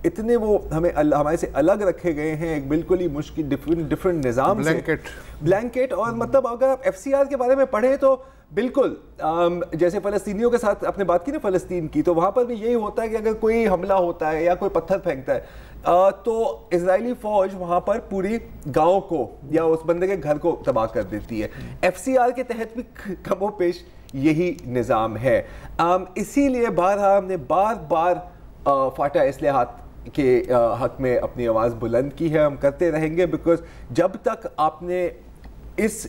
इतने वो हमारे से अलग रखे गए हैं, एक बिल्कुल ही मुश्किल डिफरेंट निज़ाम से ब्लैंकेट। और मतलब अगर आप FCR के बारे में पढ़ें तो बिल्कुल जैसे फ़लस्तीनियों के साथ आपने बात की ना फ़लस्तीन की, तो वहाँ पर भी यही होता है कि अगर कोई हमला होता है या कोई पत्थर फेंकता है तो इजरायली फ़ौज वहाँ पर पूरी गांव को या उस बंदे के घर को तबाह कर देती है। FCR के तहत भी कमो पेश यही निज़ाम है। इसीलिए हमने बार बार फाटा इस्लाहात के हक में अपनी आवाज़ बुलंद की है, हम करते रहेंगे, बिकॉज जब तक आपने इस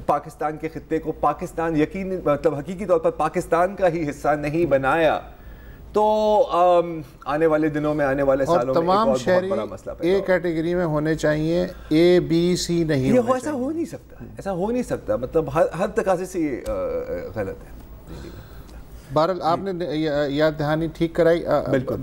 पाकिस्तान के खित्ते को पाकिस्तान यकीन मतलब हकीकी तौर पर पाकिस्तान का ही हिस्सा नहीं बनाया तो आने वाले दिनों में, आने वाले सालों में तमाम बहुत बड़ा मसला पैदा ए कैटेगरी में होने चाहिए, A-B-C नहीं होने ऐसा हो नहीं सकता, ऐसा हो नहीं सकता, मतलब हर तकाजे से ये गलत है। बहरहाल आपने याद दहानी ठीक कराई।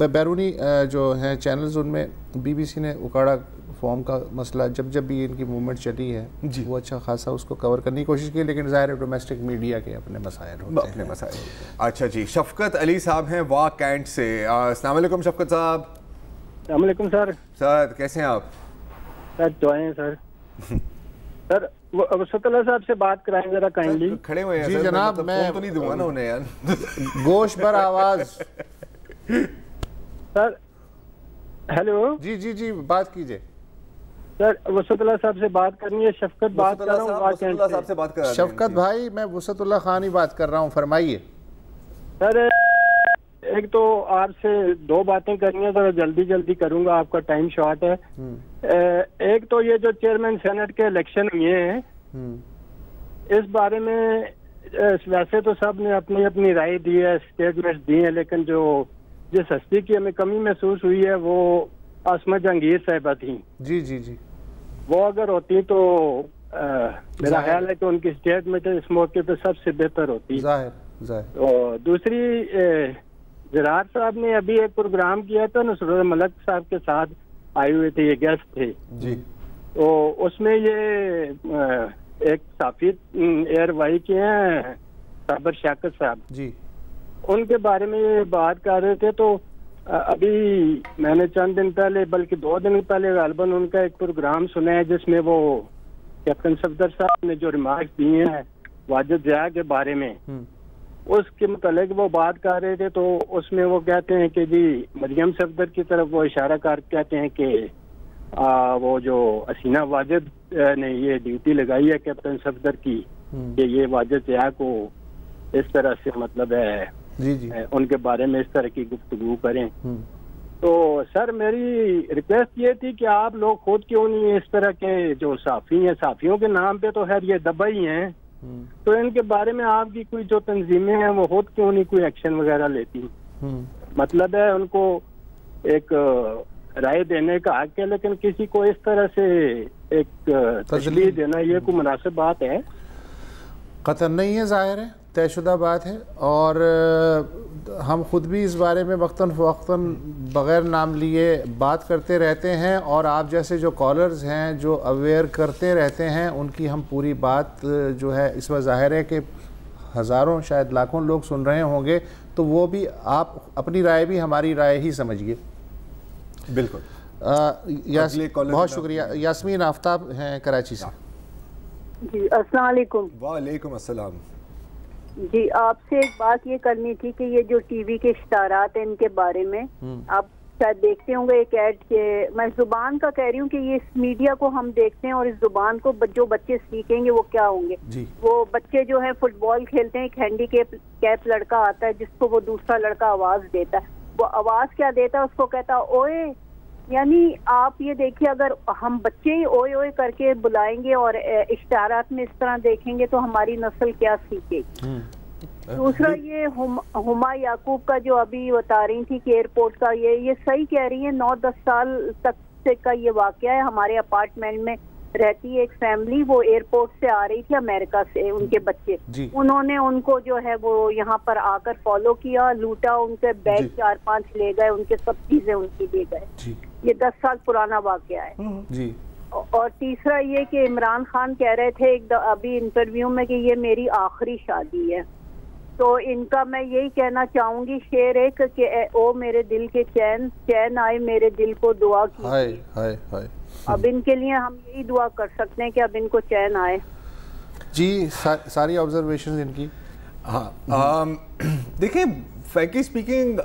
बैरूनी जो हैं चैनल्स उनमें BBC ने उकाड़ा फॉर्म का मसला जब भी इनकी मूवमेंट चली है जी, वो अच्छा खासा उसको कवर करने की कोशिश की, लेकिन ज़ाहिर है डोमेस्टिक मीडिया के अपने मसाइल होते हैं, मसाइल। अच्छा जी, शफकत अली साहब हैं वाह कैंट से। अस्सलाम वालेकुम शफकत साहब। अस्सलाम वालेकुम सर। सर कैसे हैं आप? सर दुआएं हैं सर। सर वसतुल्लाह साहब से बात कराएं जरा काइंडली। खड़े हुए हैं जी जनाब, मैं तो नहीं दूंगा ना उन्हें यार गोश पर आवाज। Sir hello. जी जी जी बात कीजिए सर। वसतुल्लाह साहब से बात करनी है। शफकत बात कर रहा हूँ। शफकत भाई मैं वसतुल्लाह खान ही बात कर रहा हूँ, फरमाइए। सर एक तो आपसे 2 बातें करनी है, तो जल्दी करूंगा, आपका टाइम शॉर्ट है। एक तो ये जो चेयरमैन सेनेट के इलेक्शन हुए हैं, इस बारे में वैसे तो सब ने अपनी अपनी राय दी है, स्टेटमेंट दी है, लेकिन जिस हस्ती की हमें कमी महसूस हुई है वो आसमा जहांगीर साहिबा थी। जी जी जी, वो अगर होती तो मेरा ख्याल है कि उनकी स्टेटमेंट इस मौके पे सबसे बेहतर होती। और दूसरी, ज़रार साहब ने अभी एक प्रोग्राम किया था नुसरत मलिक साहब के साथ आए हुए थे, ये गेस्ट थे जी, तो उसमें ये एक साफी एयर वाई के हैं साबर शाकिर साहब जी, उनके बारे में ये बात कर रहे थे। तो अभी मैंने चंद दिन पहले, बल्कि 2 दिन पहले गालबन उनका एक प्रोग्राम सुना है जिसमें वो कैप्टन सफदर साहब ने जो रिमार्क्स दिए हैं वाजिद ज़िया के बारे में, उसके मुतालिक वो बात कर रहे थे। तो उसमें वो कहते हैं कि जी मरियम सफदर की तरफ वो इशारा कर कहते हैं कि वो जो हसीना वाजिद ने ये ड्यूटी लगाई है कैप्टन सफदर की कि ये वाजिद ज़िया को इस तरह से मतलब है जी, उनके बारे में इस तरह की गुफ्तगू करें। तो सर मेरी रिक्वेस्ट ये थी कि आप लोग खुद क्यों नहीं इस तरह के जो साफ़ी हैं, साफ़ियों के नाम पे तो खैर ये दबा ही हैं, तो इनके बारे में आपकी कोई जो तंजीमें हैं वो खुद क्यों नहीं कोई एक्शन वगैरह लेती? मतलब है उनको एक राय देने का हक है, लेकिन किसी को इस तरह से एक तजलील देना ये कोई मुनासिब बात है? कतई नहीं है, जाहिर है तयशुदा बात है, और हम खुद भी इस बारे में वक्तन फ़वक्तन बग़ैर नाम लिए बात करते रहते हैं, और आप जैसे जो कॉलर्स हैं जो अवेयर करते रहते हैं उनकी हम पूरी बात जो है इस वक्त ज़ाहिर है कि हज़ारों शायद लाखों लोग सुन रहे होंगे, तो वो भी आप अपनी राय भी हमारी राय ही समझिए। बिल्कुल। बहुत शुक्रिया। यास्मीन आफ्ताब हैं कराची से। जी अस्सलाम वालेकुम। वालेकुम अस्सलाम। जी आपसे एक बात ये करनी थी कि ये जो टीवी के इश्तारात हैं इनके बारे में आप शायद देखते होंगे एक ऐड के, मैं जुबान का कह रही हूँ कि ये इस मीडिया को हम देखते हैं और इस जुबान को जो बच्चे सीखेंगे वो क्या होंगे। वो बच्चे जो है फुटबॉल खेलते हैं, एक हैंडीकैप लड़का आता है जिसको वो दूसरा लड़का आवाज देता है, वो आवाज क्या देता है उसको कहता है ओए यानी आप ये देखिए, अगर हम बच्चे ही ओए ओए करके बुलाएंगे और इश्तारात में इस तरह देखेंगे तो हमारी नस्ल क्या सीखेगी। दूसरा ये हुमा याकूब का जो अभी बता रही थी कि एयरपोर्ट का, ये सही कह रही है। 9-10 साल तक से का ये वाकया है। हमारे अपार्टमेंट में रहती है एक फैमिली, वो एयरपोर्ट से आ रही थी अमेरिका से, उनके बच्चे, उन्होंने उनको जो है वो यहाँ पर आकर फॉलो किया, लूटा, उनके बैग 4-5 ले गए, उनके सब चीजें उनकी ले गए। ये 10 साल पुराना वाकया है जी। और तीसरा ये कि इमरान खान कह रहे थे अभी इंटरव्यू में कि ये मेरी आखिरी शादी है। तो इनका मैं यही कहना चाहूंगी शेर एक कि ओ मेरे दिल के चैन आए मेरे दिल को दुआ की। हाय अब इनके लिए हम यही दुआ कर सकते हैं कि अब इनको चैन आए जी। सारी ऑब्जर्वेशंस इनकी। हाँ देखिए, फ्रैंकली स्पीकिंग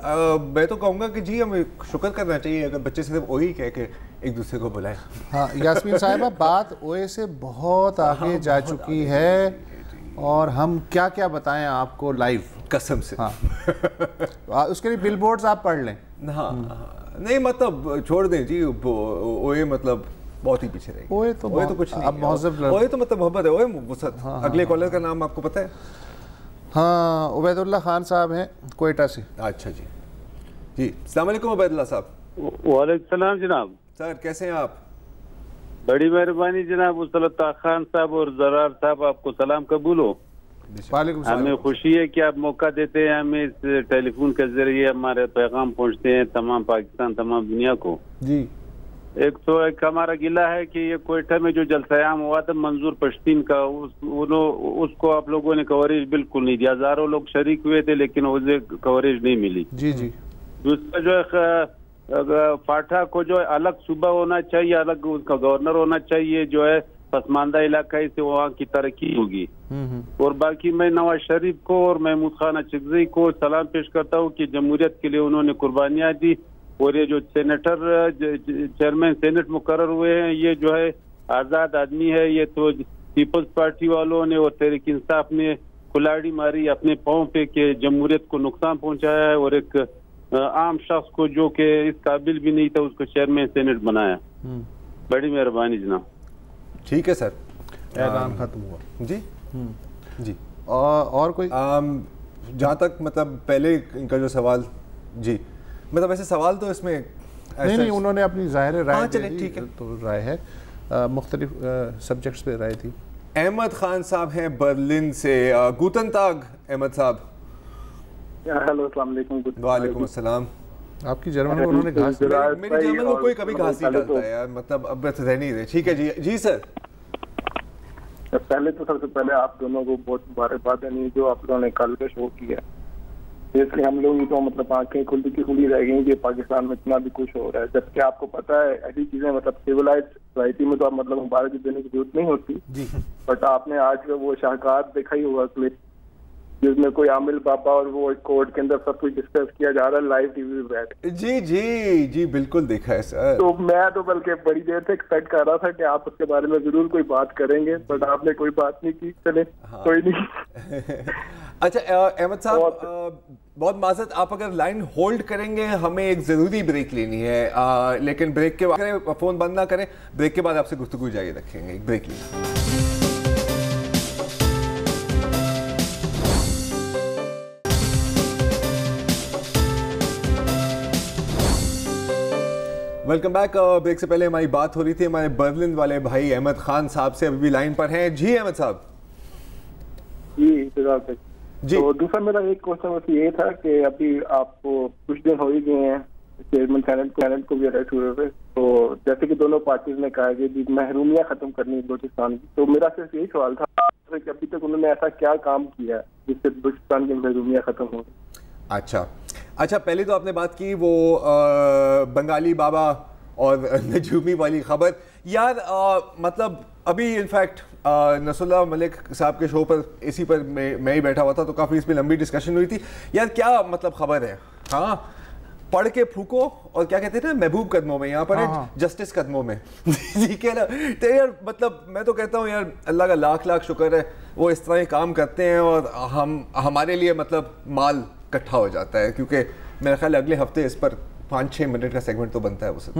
मैं तो कहूँगा कि जी हमें शुक्र करना चाहिए अगर बच्चे सिर्फ वही कह के एक दूसरे को बुलाएं। हाँ यास्मीन साहिबा, बात ओए से बहुत आगे जा चुकी है और हम क्या क्या बताएं आपको लाइव, कसम से। हाँ उसके लिए बिलबोर्ड्स आप पढ़ लें। हाँ नहीं मतलब छोड़ दें जी, ओए मतलब बहुत ही पीछे रहेगी। ओए तो कुछ नहीं, ओए तो मतलब मोहब्बत है, ओए वसत। अगले कॉलर का नाम आपको पता है? हाँ उबैदुल्लाह खान साहब हैं कोयटा से। अच्छा जी जी, अस्सलाम वालेकुम उबैदुल्लाह साहब। वालेकुम सलाम जनाब। सर कैसे हैं आप? बड़ी मेहरबानी जनाब। मुस्तफा खान साहब और जरार साहब, आपको सलाम कबूल हो। हमें खुशी है कि आप मौका देते हैं, हमें इस टेलीफोन के जरिए हमारे पैगाम पहुंचते हैं तमाम पाकिस्तान, तमाम दुनिया को जी। एक हमारा गिला है कि ये कोयटा में जो जलसायाम हुआ था मंजूर पश्तीन का, उसको आप लोगों ने कवरेज बिल्कुल नहीं दिया। हजारों लोग शरीक हुए थे लेकिन उसे कवरेज नहीं मिली जी जी। दूसरा जो है फाटा को जो अलग सूबा होना चाहिए, अलग उसका गवर्नर होना चाहिए, जो है पसमानदा इलाका है, इससे वहाँ की तरक्की होगी। और बाकी मैं नवाज शरीफ को और महमूद खान अचकज़ई को सलाम पेश करता हूँ कि जमहूरियत के लिए उन्होंने कुर्बानियाँ दी। और ये जो चेयरमैन सेनेट मुकर्रर हुए हैं, ये जो है आज़ाद आदमी है। ये तो पीपल्स पार्टी वालों ने और तहरीक इंसाफ ने कुल्हाड़ी मारी अपने पाँव पे कि जमहूरियत को नुकसान पहुँचाया है, और एक आम शख्स को जो कि इस काबिल भी नहीं था उसको चेयरमैन सेनेट बनाया। बड़ी मेहरबानी जनाब। ठीक है सर, ऐलान खत्म हुआ जी जी। और कोई जहाँ तक मतलब पहले इनका जो सवाल जी, मतलब वैसे सवाल तो इसमें नहीं उन्होंने अपनी ज़ाहिर राय चले ठीक है, तो राय है मुख्तलिफ सब्जेक्ट्स पे राय थी। अहमद खान साहब हैं बर्लिन से। गूतन ताग अहमद साहब। हेलो अस्सलाम वालेकुम। वालेकुम अस्सलाम। आपकी जर्मन को उन्होंने घास, मेरी जर्मन को कोई कभी घास नहीं डालता है यार, मतलब अब बस रह नहीं रहे। ठीक है जी जी सर। पहले तो सबसे पहले आप दोनों को बहुत मुबारकबाद है जो आप लोगों ने कल का शो किया। इसलिए हम लोग तो मतलब आंखें खुली रह गई कि पाकिस्तान में इतना भी कुछ हो रहा है, जबकि आपको पता है ऐसी चीजें मतलब सिविलाइज सोसाइटी में तो आप मतलब मुबारक देने की जरूरत नहीं होती जी। बट आपने आज का वो शाहकार देखा ही होगा क्लिप, जिसमें कोई आमिल पापा और वो कोर्ट के अंदर सब कुछ डिस्कस किया जा रहा है लाइव टीवी पे बैठ। जी जी जी बिल्कुल देखा है सर। तो मैं तो बल्कि बड़ी देर से एक्सपेक्ट कर रहा था कि आप उसके बारे में जरूर कोई बात करेंगे, बट आपने कोई बात नहीं की। चले हाँ। कोई नहीं। अच्छा अहमद साहब बहुत माजरत, आप अगर लाइन होल्ड करेंगे हमें एक जरूरी ब्रेक लेनी है, लेकिन ब्रेक के बाद फोन बंद ना करें, ब्रेक के बाद आपसे गुफ्तगू जारी रखेंगे। एक ब्रेक लेना। Welcome back. ब्रेक से पहले हमारी बात हो रही थी हमारे बर्लिन वाले भाई अहमद खान साहब से, अभी भी लाइन पर हैं। जी अहमद साहब। जी तो दूसरा मेरा एक क्वेश्चन बस ये था कि अभी आपको कुछ दिन हो ही गए हैं चेयरमैन सेनेट को भी अरेस्ट हुए हुए, तो जैसे कि दोनों पार्टीज ने कहा कि महरूमियाँ खत्म करनी है बलूचिस्तान की, तो मेरा सिर्फ यही सवाल था कि अभी तक उन्होंने ऐसा क्या काम किया जिससे बलूचिस्तान की महरूमियाँ खत्म हो। अच्छा पहले तो आपने बात की वो बंगाली बाबा और नजूमी वाली खबर यार, मतलब अभी इनफैक्ट नसरुल्लाह मलिक साहब के शो पर इसी पर मैं ही बैठा हुआ था, तो काफ़ी इस पर लंबी डिस्कशन हुई थी यार, क्या मतलब खबर है। हाँ पढ़ के फूको और क्या कहते हैं ना, महबूब कदमों में, यहाँ पर है जस्टिस कदमों में। ठीक है ना, तो यार मतलब मैं तो कहता हूँ यार अल्लाह का लाख लाख शुक्र है वो इस तरह काम करते हैं और हमारे लिए मतलब माल इकट्ठा हो जाता है, क्योंकि मेरा ख्याल अगले हफ्ते इस पर 5-6 मिनट का सेगमेंट तो बनता है उससे,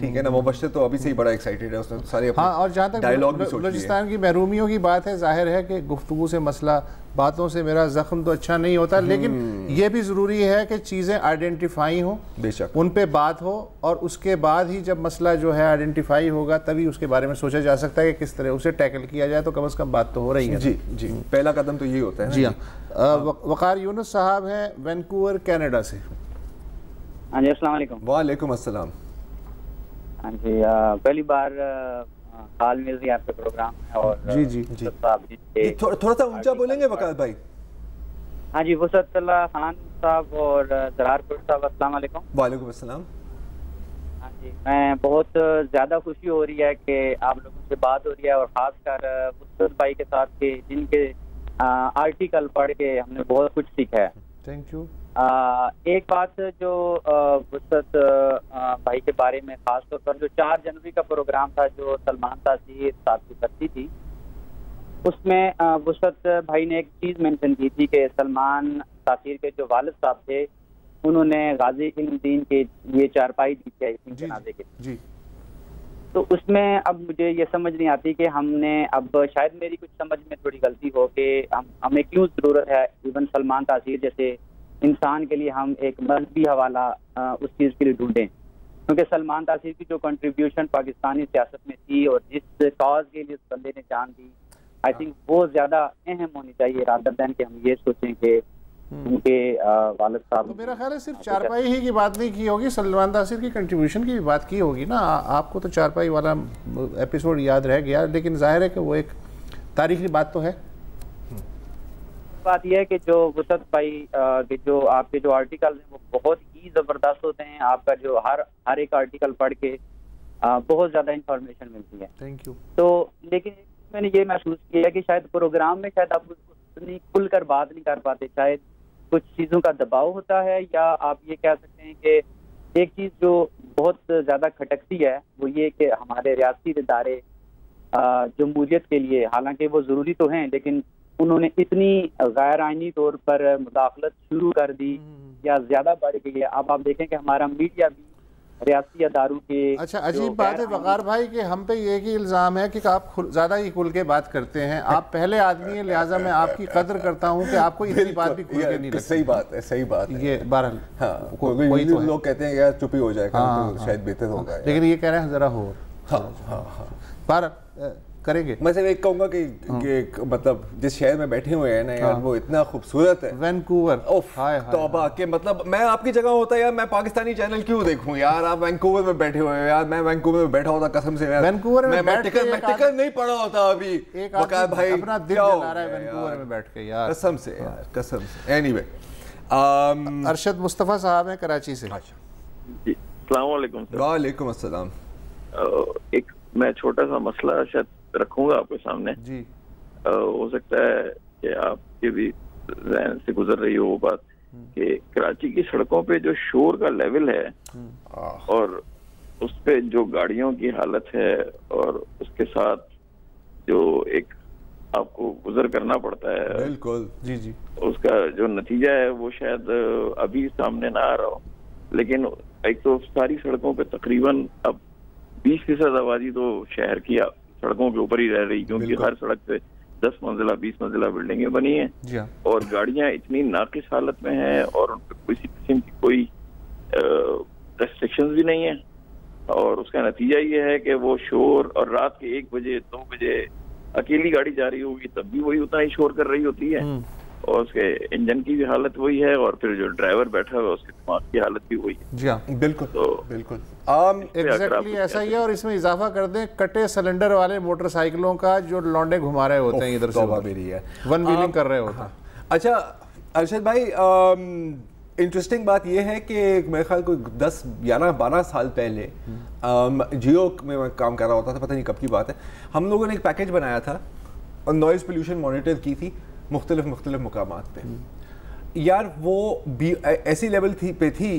ठीक है ना। मुबश्शिर तो अभी से ही बड़ा एक्साइटेड है, उसने सारे और जहाँ तक बलूचिस्तान की महरूमियों की बात है, जाहिर है कि गुफ्तगू से मसला, बातों से मेरा जख्म तो अच्छा नहीं होता, लेकिन ये भी ज़रूरी है कि चीज़ें आइडेंटिफाई हो, बेशक उन पे बात हो, और उसके बाद ही जब मसला जो है आइडेंटिफाई होगा तभी उसके बारे में सोचा जा सकता है कि किस तरह उसे टैकल किया जाए। तो कम से कम बात तो हो रही है। जी जी, पहला कदम तो यही होता है। जी हाँ। वक़ार यूनुस साहब हैं वैंकूवर कनाडा से। हाँ जी, अस्सलाम वालेकुम। वालेकुम अस्सलाम। हाँ जी, पहली बार हाल मिल रही है आपका प्रोग्राम है, और जी जी जी, थोड़ा सा ऊंचा बोलेंगे वकाल भाई। हाँ जी, वसअतुल्लाह खान साहब और जरारपुर साहब, अस्सलाम वालेकुम। वालेकुम अस्सलाम। हाँ जी, मैं बहुत ज़्यादा खुशी हो रही है कि आप लोगों से बात हो रही है, और ख़ासकर वसअत भाई के साथ के जिनके आर्टिकल पढ़ के हमने बहुत कुछ सीखा है। Thank you. एक बात जो वसअत भाई के बारे में खास तौर पर जो 4 जनवरी का प्रोग्राम था जो सलमान तासीर साहब की करती थी, उसमें वसअत भाई ने एक चीज़ मेंशन की थी कि सलमान तासीर के जो वालिद साहब थे उन्होंने गाजी इल्मुद्दीन के ये चारपाई दी थी जनाजे के। जी। तो उसमें अब मुझे ये समझ नहीं आती कि हमने, अब शायद मेरी कुछ समझ में थोड़ी गलती हो कि हमें क्यों ज़रूरत है इवन सलमान तासीर जैसे इंसान के लिए हम एक मजहबी हवाला उस चीज़ के लिए ढूंढें, क्योंकि सलमान तासीर की जो कंट्रीब्यूशन पाकिस्तानी सियासत में थी और जिस कॉज के लिए उस बंदे ने जान दी, आई थिंक वो ज़्यादा अहम होनी चाहिए रादर देन कि हम ये सोचें कि उनके वालिद साहब। तो मेरा ख्याल है सिर्फ चारपाई ही की बात नहीं की होगी, सलमान तासीर की कंट्रीब्यूशन की भी बात की होगी ना। आपको तो चारपाई वाला एपिसोड याद रह गया, लेकिन जाहिर है कि वो एक तारीखी बात तो है। बात यह है कि जो वसअत भाई के जो आपके जो आर्टिकल हैं वो बहुत ही ज़बरदस्त होते हैं। आपका जो हर एक आर्टिकल पढ़ के बहुत ज़्यादा इंफॉर्मेशन मिलती है। Thank you. तो लेकिन मैंने ये महसूस किया कि शायद प्रोग्राम में शायद आप उतनी खुलकर बात नहीं कर पाते, शायद कुछ चीज़ों का दबाव होता है, या आप ये कह सकते हैं कि एक चीज़ जो बहुत ज़्यादा खटकती है वो ये कि हमारे रियासती इदारे जमहूरियत के लिए, हालांकि वो ज़रूरी तो हैं, लेकिन उन्होंने इतनी गैर आइनी तौर पर मुदाखलत शुरू कर दी या ज़्यादा बढ़ गई है। अब आप देखें कि हमारा मीडिया भी रियासती अदारों के। अच्छा, अजीब बात है वक़ार भाई कि हम पे ये ही इल्ज़ाम है कि आप ज़्यादा ही खुल के बात करते हैं। आप पहले आदमी हैं, लिहाजा मैं आपकी कदर करता हूँ कि आपको इतनी बात भी खुल के नहीं लगती। सही बात है, सही बात है ये। बहरहाल हाँ, कोई तो लोग कहते हैं यार चुप ही हो जाएगा, तो शायद बेहतर होगा, लेकिन ये कह रहे हैं ज़रा हो। पर करेंगे। मैं सिर्फ एक कहूँगा कि मतलब जिस शहर में बैठे हुए हैं ना यार, वो इतना खूबसूरत है वैंकूवर। तौबा के मतलब मैं आपकी जगह होता यार, मैं पाकिस्तानी चैनल क्यों देखूं यार। आप वैंकूवर में बैठे हुए हैं यार, मैं वैंकूवर में बैठा होता कसम से। वैंकूवर में मैं टिकट नहीं पड़ा होता अभी। वक़ार भाई अपना दिल जला रहा है वैंकूवर में बैठ के यार, कसम से यार, कसम से। एनीवे, अरशद मुस्तफ़ा साहब हैं कराची से। अस्सलाम वालेकुम। वालेकुम अस्सलाम। एक मैं छोटा सा मसला शायद रखूंगा आपके सामने जी। हो सकता है कि आपके भी ज़हन से गुजर रही हो वो बात कि कराची की सड़कों पे जो शोर का लेवल है और उस पे जो गाड़ियों की हालत है और उसके साथ जो एक आपको गुजर करना पड़ता है, बिल्कुल जी जी, उसका जो नतीजा है वो शायद अभी सामने ना आ रहा हो। लेकिन एक तो सारी सड़कों पे तकरीबन अब 20% आबादी तो शहर की सड़कों के ऊपर ही रह रही, क्योंकि हर सड़क पे 10 मंजिला 20 मंजिला बिल्डिंगें बनी हैं और गाड़ियां इतनी नाकिस हालत में हैं और उन पर किसी किस्म की कोई रेस्ट्रिक्शंस भी नहीं है। और उसका नतीजा ये है कि वो शोर, और रात के 1 बजे 2 बजे अकेली गाड़ी जा रही होगी तब भी वही उतना ही शोर कर रही होती है, और उसके इंजन की भी हालत वही है, और फिर जो ड्राइवर बैठा हुआ है उसके दिमाग की हालत भी वही है। जी हाँ, बिल्कुल। तो बिल्कुल एग्जैक्टली ऐसा ही है। और इसमें इजाफा कर दें कटे सिलेंडर वाले मोटरसाइकिलों का जो लौंडे घुमा रहे होते हैं इधर से वन व्हीलिंग कर रहे होते हैं। अच्छा अरशद भाई, इंटरेस्टिंग बात यह है कि मेरे ख्याल को 10, 11, 12 साल पहले जियो में मैं काम कर रहा होता था, पता नहीं कब की बात है, हम लोगों ने एक पैकेज बनाया था और नॉइज़ पोल्यूशन मॉनिटर की थी मुख्तलिफ मुकामात पे। यार वो भी ऐसी लेवल पे थी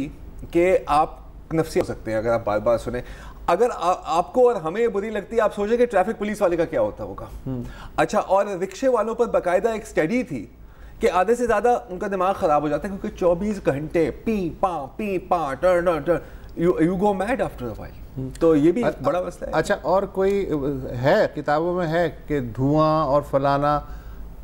कि आप नफसी हो सकते हैं अगर आप बार बार सुने। अगर आपको और हमें बुरी लगती है, आप सोचें कि ट्रैफिक पुलिस वाले का क्या होता होगा। अच्छा, और रिक्शे वालों पर बाकायदा एक स्टडी थी कि आधे से ज़्यादा उनका दिमाग ख़राब हो जाता है, क्योंकि 24 घंटे पी पा turn you go mad after a while. तो ये भी बड़ा मसला है। अच्छा, और कोई है किताबों में है कि धुआं और फलाना,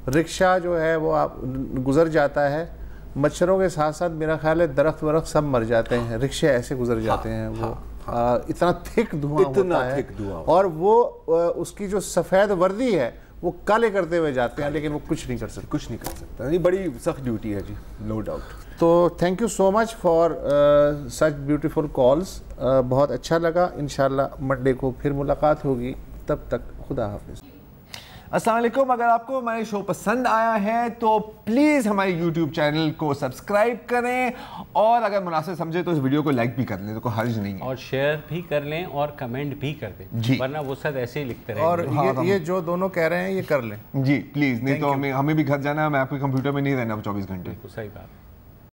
रिक्शा जो है वो आप गुजर जाता है, मच्छरों के साथ साथ मेरा ख्याल है दरख्त वरख्त सब मर जाते हैं, रिक्शे ऐसे गुजर जाते हैं। वो इतना थिक धुआं होता है, और वो उसकी जो सफ़ेद वर्दी है वो काले करते हुए जाते हैं, लेकिन वो कुछ नहीं कर सकता। ये बड़ी सख्त ड्यूटी है जी, नो डाउट। तो thank you so much for such beautiful calls, बहुत अच्छा लगा। इंशाल्लाह मंडे को फिर मुलाकात होगी, तब तक खुदा हाफिज़। अस्सलाम वालेकुम। अगर आपको हमारे शो पसंद आया है तो प्लीज़ हमारे YouTube चैनल को सब्सक्राइब करें, और अगर मुनासिब समझे तो इस वीडियो को लाइक भी कर लें, तो कोई हर्ज नहीं है, और शेयर भी कर लें और कमेंट भी कर दें जी, वरना वो सब ऐसे ही लिखते रहेंगे। और ये जो दोनों कह रहे हैं ये कर लें जी प्लीज़, नहीं तो हमें भी घर जाना है, मैं आपके कंप्यूटर में नहीं रहना 24 घंटे। सही बात।